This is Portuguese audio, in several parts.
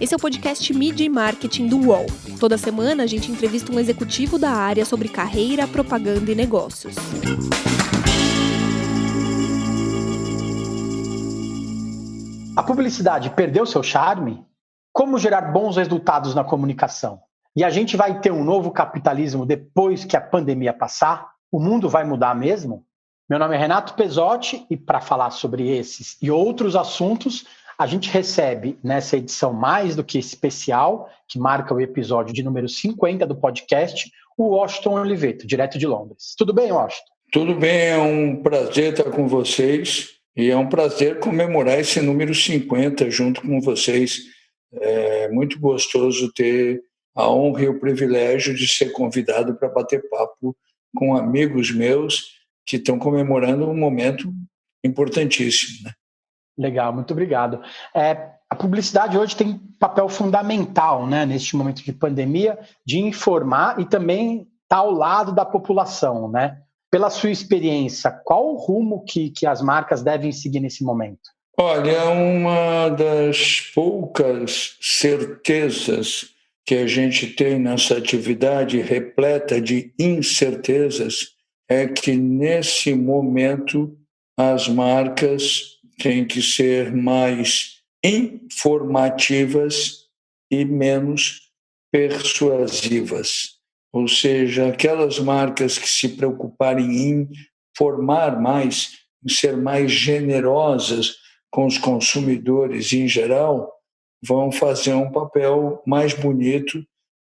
Esse é o podcast Mídia e Marketing do UOL. Toda semana a gente entrevista um executivo da área sobre carreira, propaganda e negócios. A publicidade perdeu seu charme? Como gerar bons resultados na comunicação? E a gente vai ter um novo capitalismo depois que a pandemia passar? O mundo vai mudar mesmo? Meu nome é Renato Pesotti e para falar sobre esses e outros assuntos, a gente recebe nessa edição mais do que especial, que marca o episódio de número 50 do podcast, o Washington Oliveto, direto de Londres. Tudo bem, Washington? Tudo bem, é um prazer estar com vocês e é um prazer comemorar esse número 50 junto com vocês. É muito gostoso ter a honra e o privilégio de ser convidado para bater papo com amigos meus que estão comemorando um momento importantíssimo, né? Legal, muito obrigado. A publicidade hoje tem papel fundamental, né, neste momento de pandemia, de informar e também estar ao lado da população, né? Pela sua experiência, qual o rumo que as marcas devem seguir nesse momento? Olha, uma das poucas certezas que a gente tem nessa atividade repleta de incertezas é que, nesse momento, as marcas têm que ser mais informativas e menos persuasivas. Ou seja, aquelas marcas que se preocuparem em informar mais, em ser mais generosas com os consumidores em geral, vão fazer um papel mais bonito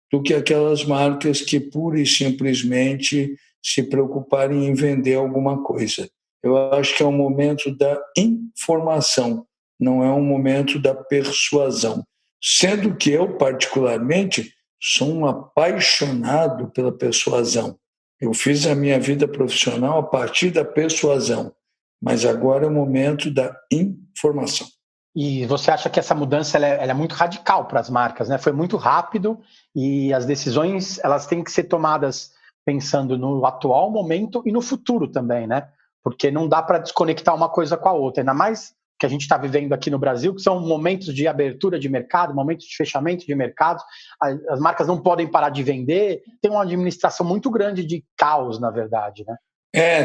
do que aquelas marcas que pura e simplesmente se preocuparem em vender alguma coisa. Eu acho que é um momento da informação, não é um momento da persuasão. Sendo que eu, particularmente, sou um apaixonado pela persuasão. Eu fiz a minha vida profissional a partir da persuasão, mas agora é o momento da informação. E você acha que essa mudança ela é muito radical para as marcas, né? Foi muito rápido e as decisões elas têm que ser tomadas pensando no atual momento e no futuro também, né? Porque não dá para desconectar uma coisa com a outra, ainda mais que a gente está vivendo aqui no Brasil, que são momentos de abertura de mercado, momentos de fechamento de mercado, as marcas não podem parar de vender, tem uma administração muito grande de caos, na verdade, né?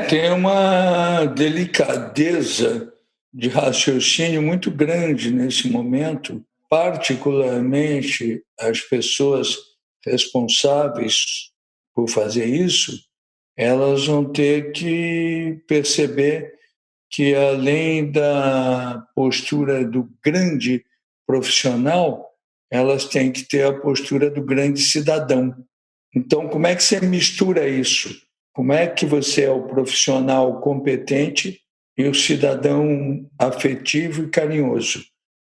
Tem uma delicadeza de raciocínio muito grande nesse momento, particularmente as pessoas responsáveis por fazer isso, elas vão ter que perceber que, além da postura do grande profissional, elas têm que ter a postura do grande cidadão. Então, como é que você mistura isso? Como é que você é o profissional competente e o cidadão afetivo e carinhoso?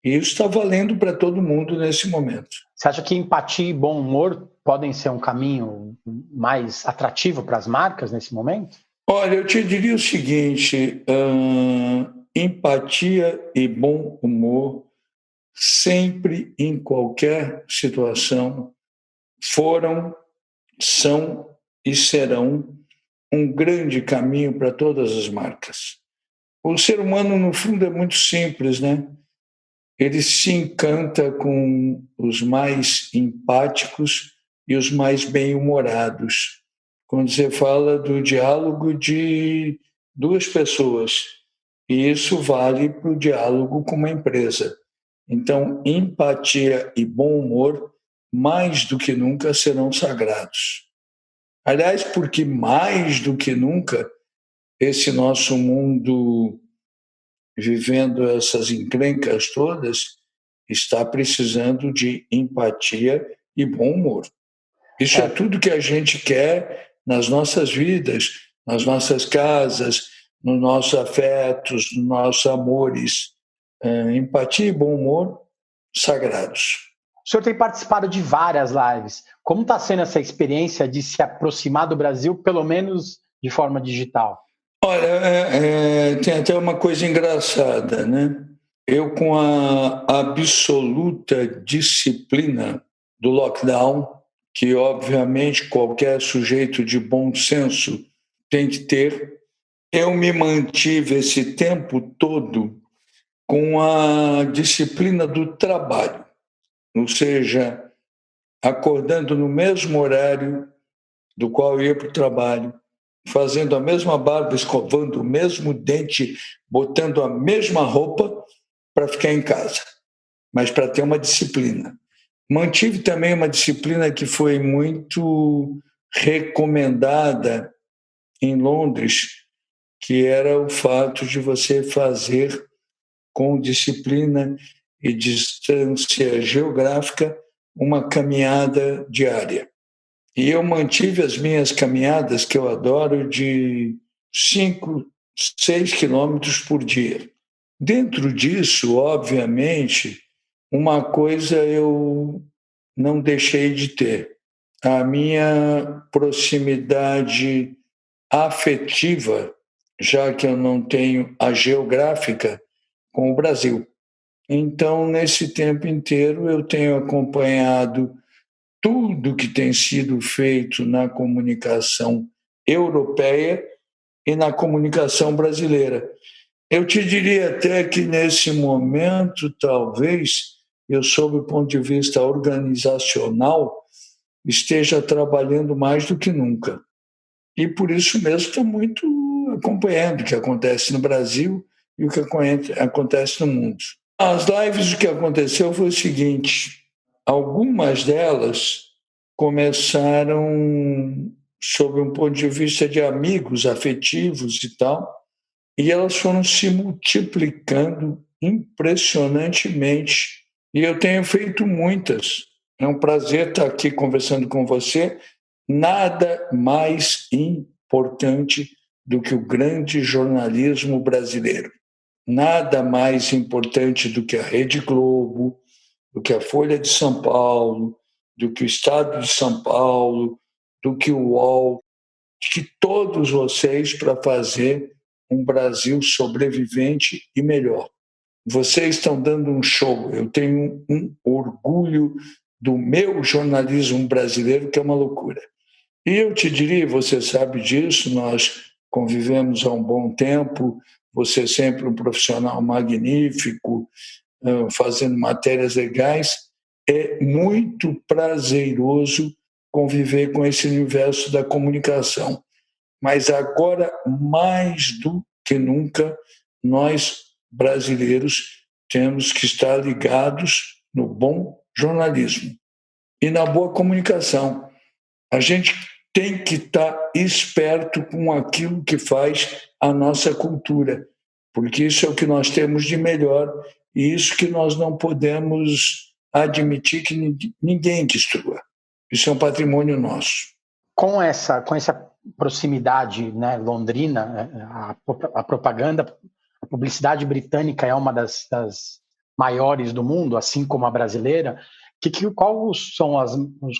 E isso está valendo para todo mundo nesse momento. Você acha que empatia e bom humor podem ser um caminho mais atrativo para as marcas nesse momento? Olha, eu te diria o seguinte, empatia e bom humor sempre, em qualquer situação, foram, são e serão um grande caminho para todas as marcas. O ser humano, no fundo, é muito simples, né? Ele se encanta com os mais empáticos e os mais bem-humorados. Quando você fala do diálogo de duas pessoas, e isso vale para o diálogo com uma empresa. Então, empatia e bom humor, mais do que nunca, serão sagrados. Aliás, porque mais do que nunca, esse nosso mundo, vivendo essas encrencas todas, está precisando de empatia e bom humor. Isso é tudo que a gente quer nas nossas vidas, nas nossas casas, nos nossos afetos, nos nossos amores. Empatia e bom humor, sagrados. O senhor tem participado de várias lives. Como está sendo essa experiência de se aproximar do Brasil, pelo menos de forma digital? Olha, tem até uma coisa engraçada, né? Eu, com a absoluta disciplina do lockdown, que obviamente qualquer sujeito de bom senso tem que ter, eu me mantive esse tempo todo com a disciplina do trabalho. ou seja, acordando no mesmo horário do qual eu ia para o trabalho, fazendo a mesma barba, escovando o mesmo dente, botando a mesma roupa para ficar em casa, mas para ter uma disciplina. Mantive também uma disciplina que foi muito recomendada em Londres, que era o fato de você fazer com disciplina e distância geográfica uma caminhada diária. E eu mantive as minhas caminhadas, que eu adoro, de 5, 6 quilômetros por dia. Dentro disso, obviamente, uma coisa eu não deixei de ter: a minha proximidade afetiva, já que eu não tenho a geográfica, com o Brasil. Então, nesse tempo inteiro, eu tenho acompanhado tudo que tem sido feito na comunicação europeia e na comunicação brasileira. Eu te diria até que, nesse momento, talvez, eu, sob o ponto de vista organizacional, esteja trabalhando mais do que nunca. E, por isso mesmo, estou muito acompanhando o que acontece no Brasil e o que acontece no mundo. As lives, o que aconteceu foi o seguinte: algumas delas começaram sob um ponto de vista de amigos afetivos e tal, e elas foram se multiplicando impressionantemente. E eu tenho feito muitas. É um prazer estar aqui conversando com você. Nada mais importante do que o grande jornalismo brasileiro. Nada mais importante do que a Rede Globo, do que a Folha de São Paulo, do que o Estado de São Paulo, do que o UOL, de todos vocês, para fazer um Brasil sobrevivente e melhor. Vocês estão dando um show. Eu tenho um orgulho do meu jornalismo brasileiro, que é uma loucura. E eu te diria, você sabe disso, nós convivemos há um bom tempo, você é sempre um profissional magnífico, fazendo matérias legais. É muito prazeroso conviver com esse universo da comunicação. Mas agora, mais do que nunca, nós, brasileiros, temos que estar ligados no bom jornalismo e na boa comunicação. A gente tem que estar esperto com aquilo que faz a nossa cultura, porque isso é o que nós temos de melhor e isso que nós não podemos admitir que ninguém destrua. Isso é um patrimônio nosso. Com essa proximidade, né, londrina, a propaganda, a publicidade britânica é uma das maiores do mundo, assim como a brasileira.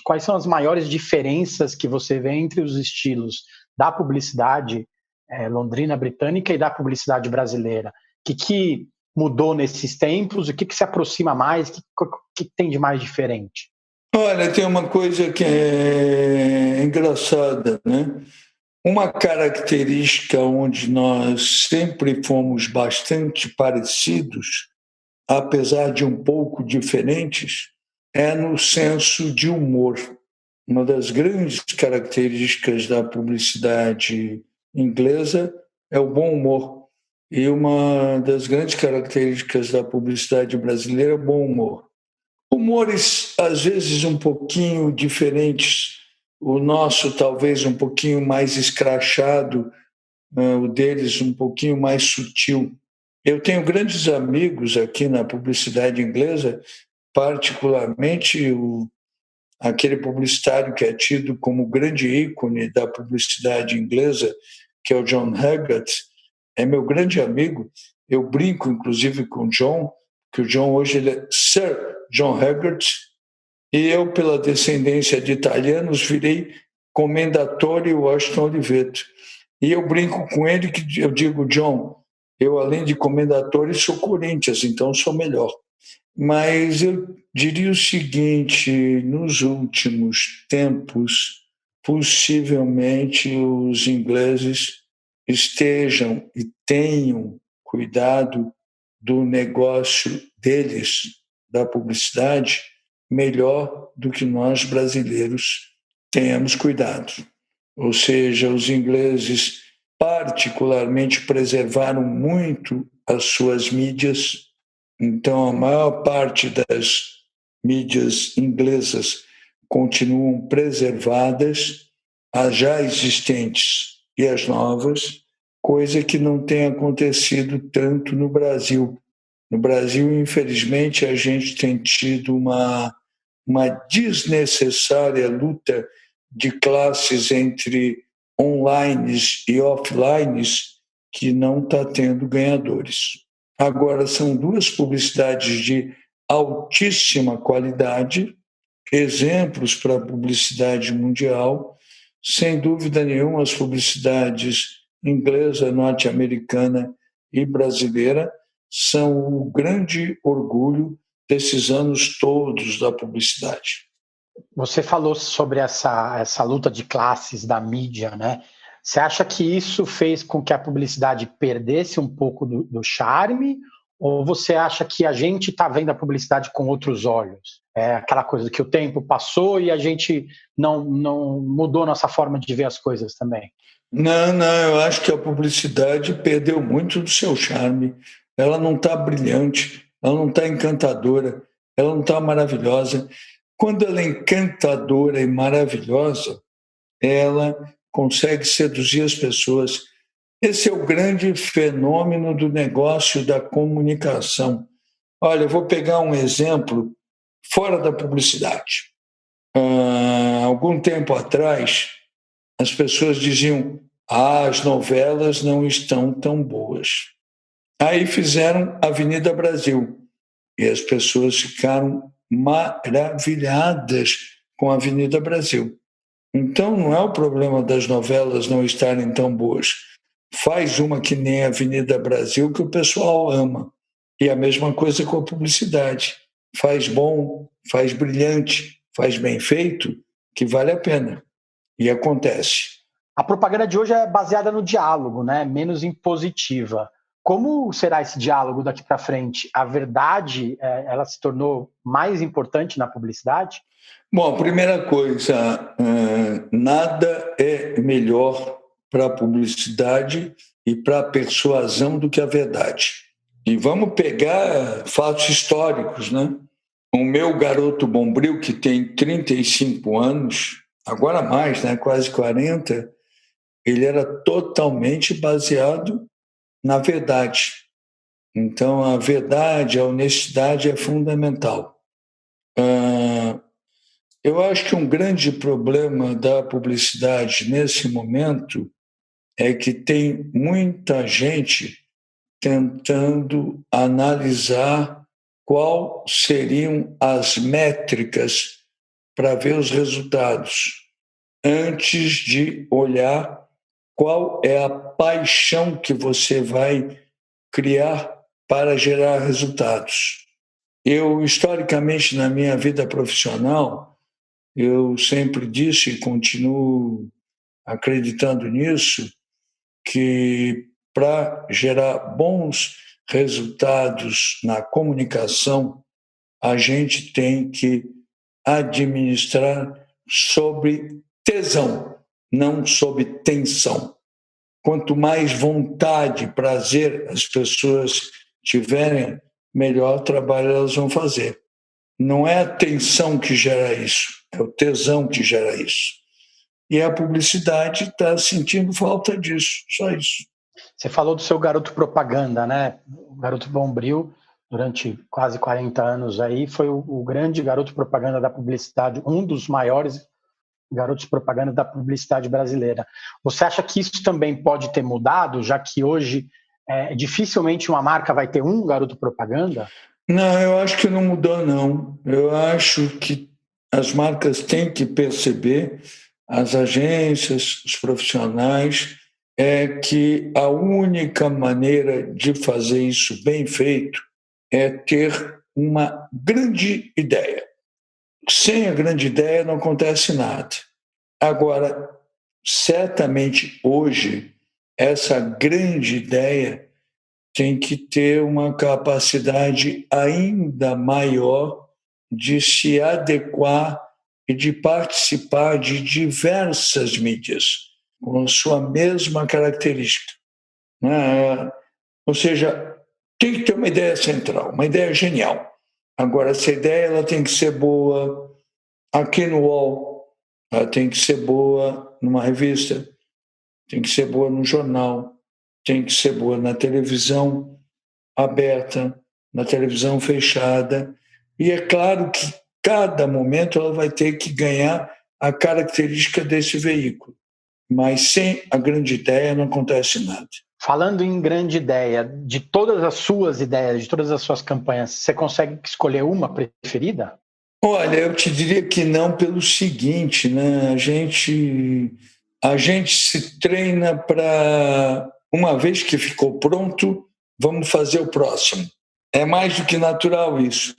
Quais são as maiores diferenças que você vê entre os estilos da publicidade londrina britânica e da publicidade brasileira? O que mudou nesses tempos? O que se aproxima mais? O que tem de mais diferente? Olha, tem uma coisa que é engraçada, né? Uma característica onde nós sempre fomos bastante parecidos, apesar de um pouco diferentes, é no senso de humor. Uma das grandes características da publicidade inglesa é o bom humor. E uma das grandes características da publicidade brasileira é o bom humor. Humores, às vezes, um pouquinho diferentes. O nosso, talvez, um pouquinho mais escrachado, o deles, um pouquinho mais sutil. Eu tenho grandes amigos aqui na publicidade inglesa, particularmente aquele publicitário que é tido como grande ícone da publicidade inglesa, que é o John Haggart, é meu grande amigo. Eu brinco, inclusive, com o John, que o John hoje ele é Sir John Haggart, e eu, pela descendência de italianos, virei Commendatore Washington Oliveto. E eu brinco com ele que eu digo, John, eu, além de Commendatore, sou Corinthians, então sou melhor. Mas eu diria o seguinte: nos últimos tempos, possivelmente os ingleses estejam e tenham cuidado do negócio deles, da publicidade, melhor do que nós brasileiros tenhamos cuidado. Ou seja, os ingleses particularmente preservaram muito as suas mídias, então a maior parte das mídias inglesas continuam preservadas, as já existentes e as novas, coisa que não tem acontecido tanto no Brasil. No Brasil, infelizmente, a gente tem tido uma desnecessária luta de classes entre online e offline que não está tendo ganhadores. Agora, são duas publicidades de altíssima qualidade, exemplos para a publicidade mundial. Sem dúvida nenhuma, as publicidades inglesa, norte-americana e brasileira são o grande orgulho desses anos todos da publicidade. Você falou sobre essa luta de classes da mídia, né? Você acha que isso fez com que a publicidade perdesse um pouco do charme? Ou você acha que a gente está vendo a publicidade com outros olhos? É aquela coisa que o tempo passou e a gente não mudou nossa forma de ver as coisas também? Não, eu acho que a publicidade perdeu muito do seu charme. Ela não está brilhante, ela não está encantadora, ela não está maravilhosa. Quando ela é encantadora e maravilhosa, ela consegue seduzir as pessoas. Esse é o grande fenômeno do negócio da comunicação. Olha, eu vou pegar um exemplo fora da publicidade. Algum tempo atrás, as pessoas diziam: as novelas não estão tão boas. Aí fizeram Avenida Brasil e as pessoas ficaram maravilhadas com a Avenida Brasil. Então, não é o problema das novelas não estarem tão boas. Faz uma que nem a Avenida Brasil que o pessoal ama. E a mesma coisa com a publicidade. Faz bom, faz brilhante, faz bem feito, que vale a pena. E acontece. A propaganda de hoje é baseada no diálogo, né? Menos impositiva. Como será esse diálogo daqui para frente? A verdade, ela se tornou mais importante na publicidade? Bom, a primeira coisa, nada é melhor para a publicidade e para a persuasão do que a verdade. E vamos pegar fatos históricos, né? O meu garoto Bombril, que tem 35 anos, agora mais, né? Quase 40, ele era totalmente baseado na verdade. Então, a verdade, a honestidade é fundamental. Eu acho que um grande problema da publicidade nesse momento é que tem muita gente tentando analisar quais seriam as métricas para ver os resultados, antes de olhar qual é a paixão que você vai criar para gerar resultados. Eu, historicamente, na minha vida profissional, eu sempre disse e continuo acreditando nisso, que para gerar bons resultados na comunicação, a gente tem que administrar sob tesão, não sob tensão. Quanto mais vontade, prazer as pessoas tiverem, melhor trabalho elas vão fazer. Não é a tensão que gera isso, é o tesão que gera isso. E a publicidade está sentindo falta disso, só isso. Você falou do seu garoto propaganda, né? O garoto Bombril, durante quase 40 anos aí, foi o grande garoto propaganda da publicidade, um dos maiores garotos propaganda da publicidade brasileira. Você acha que isso também pode ter mudado, já que hoje dificilmente uma marca vai ter um garoto propaganda? Não, eu acho que não mudou, não. Eu acho que as marcas têm que perceber, as agências, os profissionais, que a única maneira de fazer isso bem feito é ter uma grande ideia. Sem a grande ideia não acontece nada. Agora, certamente hoje, essa grande ideia tem que ter uma capacidade ainda maior de se adequar e de participar de diversas mídias, com a sua mesma característica, né? Ou seja, tem que ter uma ideia central, uma ideia genial. Agora, essa ideia ela tem que ser boa aqui no UOL, ela tem que ser boa numa revista, tem que ser boa no jornal, tem que ser boa na televisão aberta, na televisão fechada. E é claro que cada momento ela vai ter que ganhar a característica desse veículo. Mas sem a grande ideia não acontece nada. Falando em grande ideia, de todas as suas ideias, de todas as suas campanhas, você consegue escolher uma preferida? Olha, eu te diria que não pelo seguinte, né? A gente se treina para, uma vez que ficou pronto, vamos fazer o próximo. É mais do que natural isso.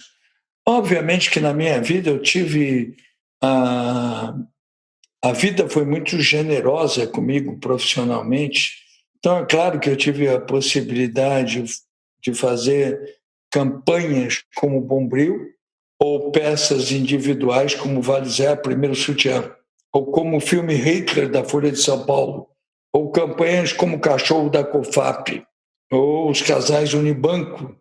Obviamente que na minha vida eu tive... A vida foi muito generosa comigo profissionalmente. Então, é claro que eu tive a possibilidade de fazer campanhas como Bombril, ou peças individuais como Vale Zé, Primeiro Sutiã, ou como o filme Hitler, da Folha de São Paulo, ou campanhas como Cachorro da COFAP, ou Os Casais Unibanco.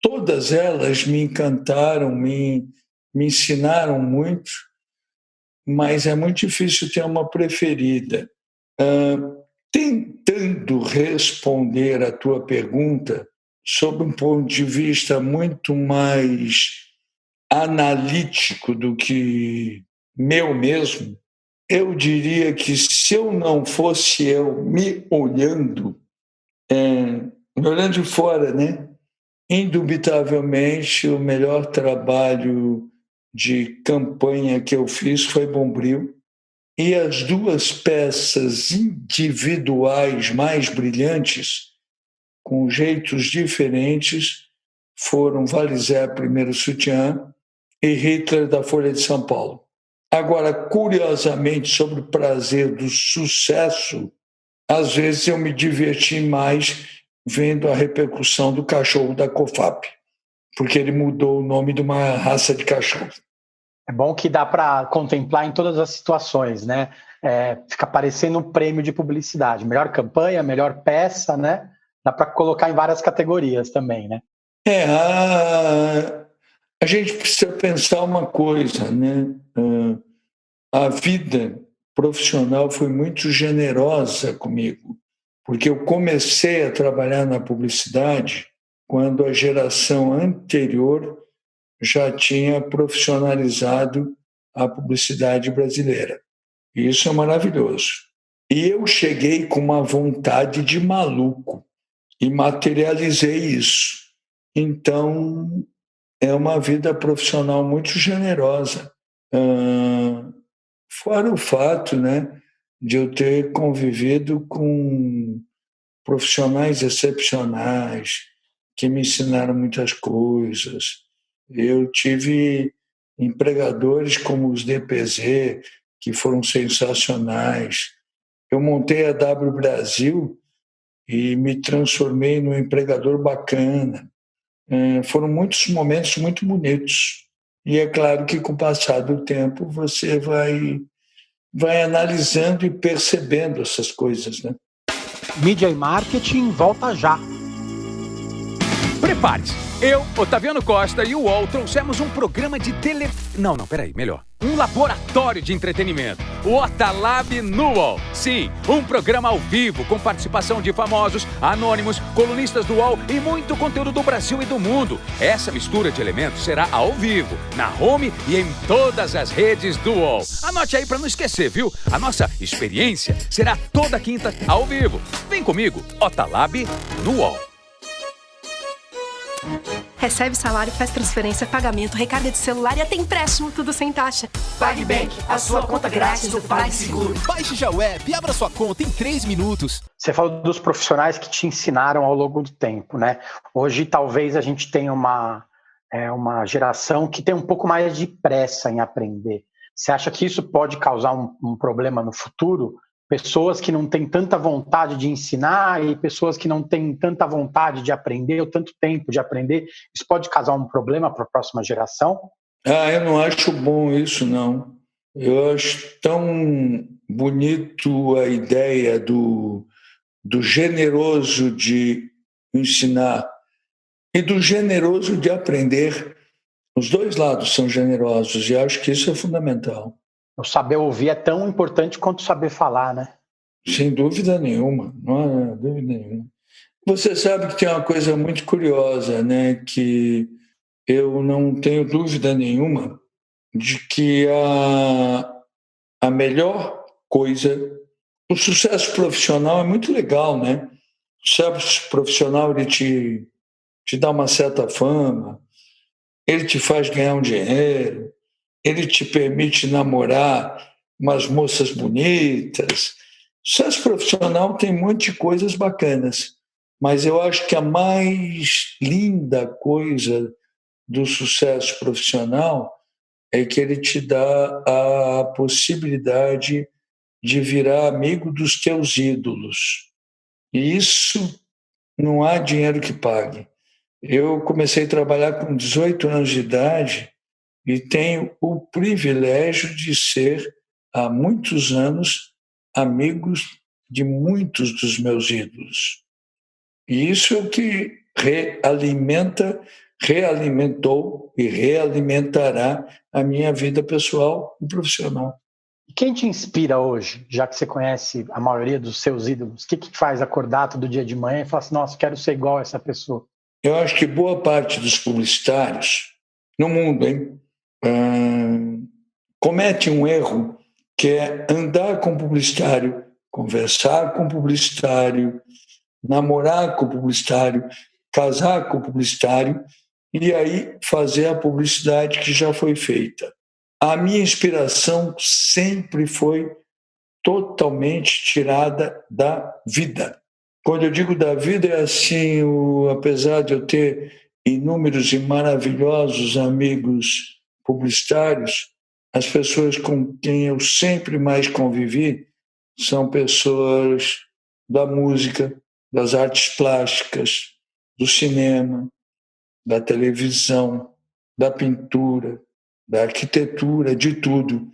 Todas elas me encantaram, me ensinaram muito, mas é muito difícil ter uma preferida. Tentando responder a tua pergunta sob um ponto de vista muito mais analítico do que meu mesmo, eu diria que se eu não fosse eu me olhando de fora, né? Indubitavelmente o melhor trabalho de campanha que eu fiz foi Bombril, e as duas peças individuais mais brilhantes, com jeitos diferentes, foram Vale Zé, Primeiro Sutiã, e Hitler, da Folha de São Paulo. Agora, curiosamente, sobre o prazer do sucesso, às vezes eu me diverti mais vendo a repercussão do Cachorro da COFAP, porque ele mudou o nome de uma raça de cachorro. É bom que dá para contemplar em todas as situações, né? Fica parecendo um prêmio de publicidade. Melhor campanha, melhor peça, né? Dá para colocar em várias categorias também, né? A gente precisa pensar uma coisa, né? A vida profissional foi muito generosa comigo, porque eu comecei a trabalhar na publicidade quando a geração anterior já tinha profissionalizado a publicidade brasileira. E isso é maravilhoso. E eu cheguei com uma vontade de maluco e materializei isso. Então, é uma vida profissional muito generosa. Fora o fato, né, de eu ter convivido com profissionais excepcionais que me ensinaram muitas coisas. Eu tive empregadores como os DPZ, que foram sensacionais. Eu montei a W Brasil e me transformei num empregador bacana. Foram muitos momentos muito bonitos. E é claro que, com o passar do tempo, você vai analisando e percebendo essas coisas, né? Mídia e Marketing volta já. Prepare-se. Eu, Otaviano Costa e o UOL trouxemos um programa de peraí, melhor. Um laboratório de entretenimento. O Otalab no UOL. Sim, um programa ao vivo com participação de famosos, anônimos, colunistas do UOL e muito conteúdo do Brasil e do mundo. Essa mistura de elementos será ao vivo, na home e em todas as redes do UOL. Anote aí para não esquecer, viu? A nossa experiência será toda quinta ao vivo. Vem comigo, Otalab no UOL. Recebe salário, faz transferência, pagamento, recarga de celular e até empréstimo, tudo sem taxa. PagBank, a sua conta grátis do PagSeguro. Baixe já o app e abra sua conta em 3 minutos. Você falou dos profissionais que te ensinaram ao longo do tempo, né? Hoje, talvez a gente tenha uma geração que tem um pouco mais de pressa em aprender. Você acha que isso pode causar um problema no futuro? Pessoas que não têm tanta vontade de ensinar e pessoas que não têm tanta vontade de aprender ou tanto tempo de aprender. Isso pode causar um problema para a próxima geração? Eu não acho bom isso, não. Eu acho tão bonito a ideia do generoso de ensinar e do generoso de aprender. Os dois lados são generosos e acho que isso é fundamental. O saber ouvir é tão importante quanto o saber falar, né? Sem dúvida nenhuma, não há dúvida nenhuma. Você sabe que tem uma coisa muito curiosa, né? Que eu não tenho dúvida nenhuma de que a melhor coisa, o sucesso profissional é muito legal, né? O sucesso profissional ele te dá uma certa fama, ele te faz ganhar um dinheiro, ele te permite namorar umas moças bonitas. O sucesso profissional tem um monte de coisas bacanas, mas eu acho que a mais linda coisa do sucesso profissional é que ele te dá a possibilidade de virar amigo dos teus ídolos. E isso não há dinheiro que pague. Eu comecei a trabalhar com 18 anos de idade e tenho o privilégio de ser, há muitos anos, amigos de muitos dos meus ídolos. E isso é o que realimentou e realimentará a minha vida pessoal e profissional. E quem te inspira hoje, já que você conhece a maioria dos seus ídolos? O que te faz acordar todo dia de manhã e falar assim, nossa, quero ser igual a essa pessoa? Eu acho que boa parte dos publicitários no mundo comete um erro que é andar com publicitário, conversar com publicitário, namorar com publicitário, casar com publicitário e aí fazer a publicidade que já foi feita. A minha inspiração sempre foi totalmente tirada da vida. Quando eu digo da vida, é assim, apesar de eu ter inúmeros e maravilhosos amigos publicitários, as pessoas com quem eu sempre mais convivi são pessoas da música, das artes plásticas, do cinema, da televisão, da pintura, da arquitetura, de tudo.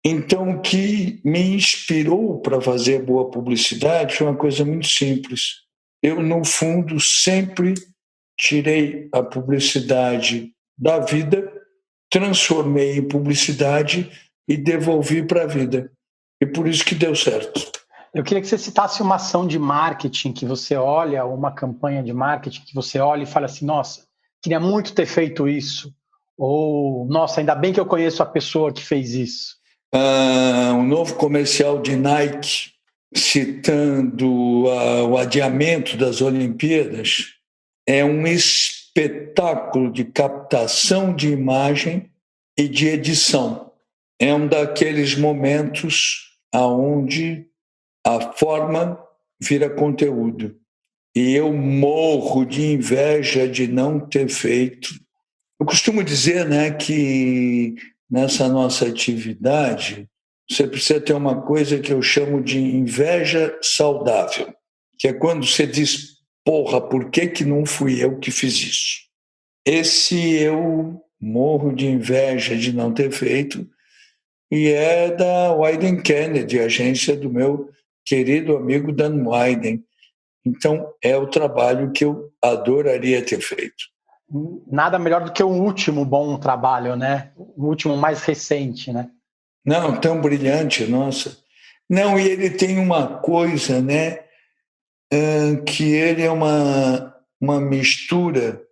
Então, o que me inspirou para fazer boa publicidade foi uma coisa muito simples. Eu, no fundo, sempre tirei a publicidade da vida, transformei em publicidade e devolvi para a vida. E por isso que deu certo. Eu queria que você citasse uma ação de marketing que você olha, uma campanha de marketing que você olha e fala assim, nossa, queria muito ter feito isso. Ou, nossa, ainda bem que eu conheço a pessoa que fez isso. Um novo comercial de Nike citando o adiamento das Olimpíadas é um espetáculo de captação de imagem e de edição. É um daqueles momentos onde a forma vira conteúdo. E eu morro de inveja de não ter feito. Eu costumo dizer, né, que nessa nossa atividade, você precisa ter uma coisa que eu chamo de inveja saudável, que é quando você diz, porra, por que não fui eu que fiz isso? Esse eu morro de inveja de não ter feito, e é da Wieden Kennedy, agência do meu querido amigo Dan Wieden. Então, é o trabalho que eu adoraria ter feito. Nada melhor do que o último bom trabalho, né? O último mais recente, né? Não, tão brilhante, nossa. Não, e ele tem uma coisa, né? Que ele é uma mistura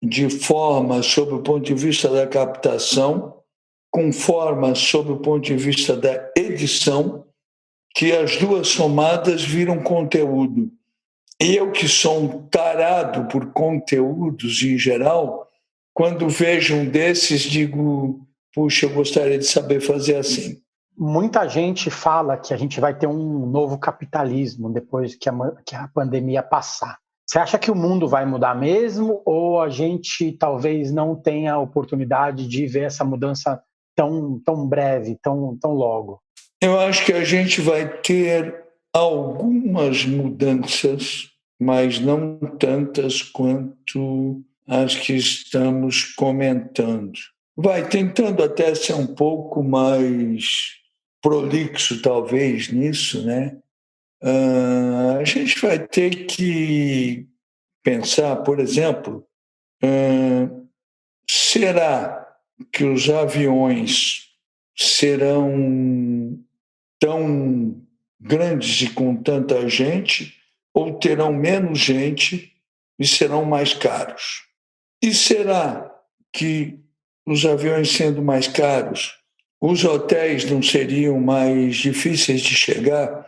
de forma sob o ponto de vista da captação, com forma sob o ponto de vista da edição, que as duas somadas viram conteúdo. Eu, que sou um tarado por conteúdos em geral, quando vejo um desses, digo, puxa, eu gostaria de saber fazer assim. Muita gente fala que a gente vai ter um novo capitalismo depois que a pandemia passar. Você acha que o mundo vai mudar mesmo ou a gente talvez não tenha a oportunidade de ver essa mudança tão breve, tão logo? Eu acho que a gente vai ter algumas mudanças, mas não tantas quanto as que estamos comentando. Vai tentando até ser um pouco mais prolixo, talvez, nisso, né? A gente vai ter que pensar, por exemplo, será que os aviões serão tão grandes e com tanta gente, ou terão menos gente e serão mais caros? E será que os aviões sendo mais caros, os hotéis não seriam mais difíceis de chegar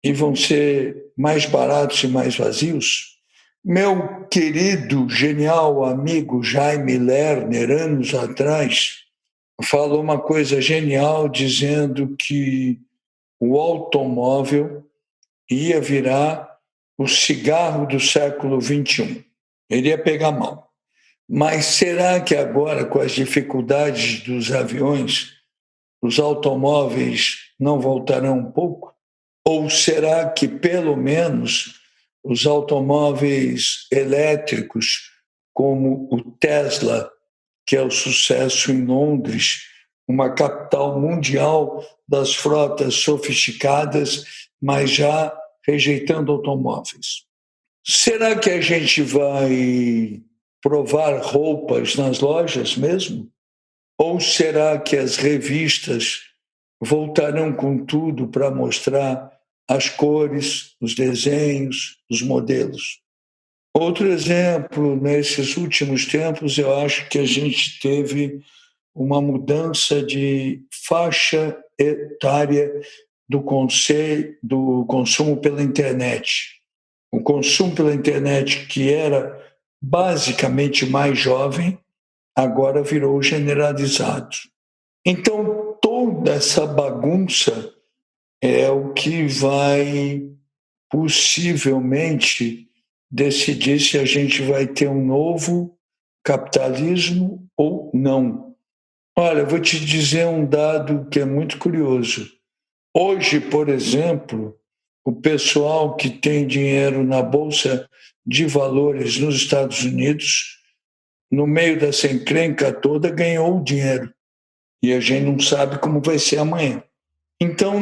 e vão ser mais baratos e mais vazios? Meu querido, genial amigo Jaime Lerner, anos atrás, falou uma coisa genial dizendo que o automóvel ia virar o cigarro do século XXI. Ele ia pegar mal. Mas será que agora, com as dificuldades dos aviões, os automóveis não voltarão um pouco? Ou será que, pelo menos, os automóveis elétricos, como o Tesla, que é o sucesso em Londres, uma capital mundial das frotas sofisticadas, mas já rejeitando automóveis? Será que a gente vai provar roupas nas lojas mesmo? Ou será que as revistas voltarão com tudo para mostrar as cores, os desenhos, os modelos? Outro exemplo, nesses últimos tempos, eu acho que a gente teve uma mudança de faixa etária do consumo pela internet. O consumo pela internet, que era basicamente mais jovem, agora virou generalizado. Então, toda essa bagunça é o que vai possivelmente decidir se a gente vai ter um novo capitalismo ou não. Olha, vou te dizer um dado que é muito curioso. Hoje, por exemplo, o pessoal que tem dinheiro na Bolsa de Valores nos Estados Unidos, no meio dessa encrenca toda, ganhou dinheiro. E a gente não sabe como vai ser amanhã. Então,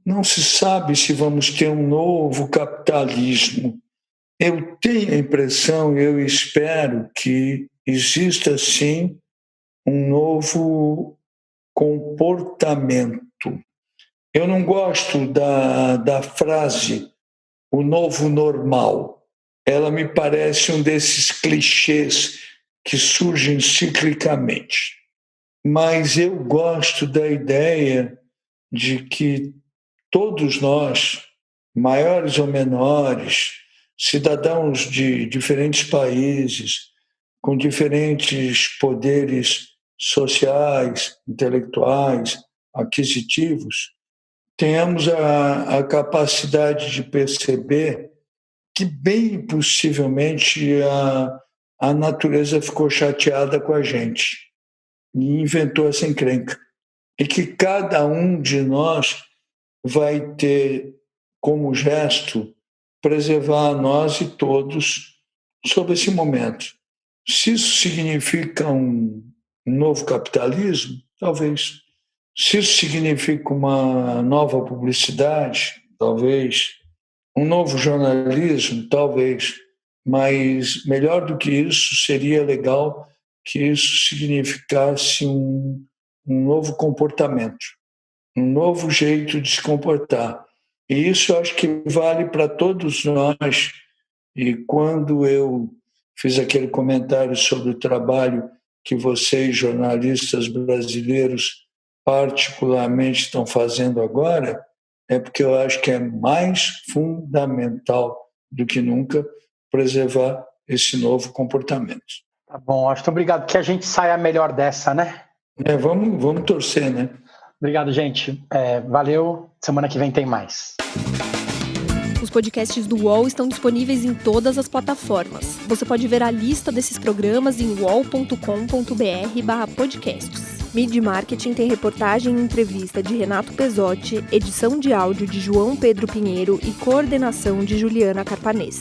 não se sabe se vamos ter um novo capitalismo. Eu tenho a impressão, eu espero que exista, sim, um novo comportamento. Eu não gosto da frase o novo normal. Ela me parece um desses clichês que surgem ciclicamente. Mas eu gosto da ideia de que todos nós, maiores ou menores, cidadãos de diferentes países, com diferentes poderes sociais, intelectuais, aquisitivos, tenhamos a capacidade de perceber que, bem possivelmente, a natureza ficou chateada com a gente e inventou essa encrenca. E que cada um de nós vai ter como gesto preservar a nós e todos sobre esse momento. Se isso significa um novo capitalismo, talvez. Se isso significa uma nova publicidade, talvez. Um novo jornalismo, talvez. Mas melhor do que isso, seria legal que isso significasse um novo comportamento, um novo jeito de se comportar. E isso eu acho que vale para todos nós. E quando eu fiz aquele comentário sobre o trabalho que vocês, jornalistas brasileiros, particularmente estão fazendo agora, é porque eu acho que é mais fundamental do que nunca preservar esse novo comportamento. Tá bom, acho que obrigado, que a gente saia melhor dessa, né? Vamos torcer, né? Obrigado, gente. Valeu. Semana que vem tem mais. Os podcasts do UOL estão disponíveis em todas as plataformas. Você pode ver a lista desses programas em uol.com.br/podcasts. Midi Marketing tem reportagem e entrevista de Renato Pesotti, edição de áudio de João Pedro Pinheiro e coordenação de Juliana Carpanês.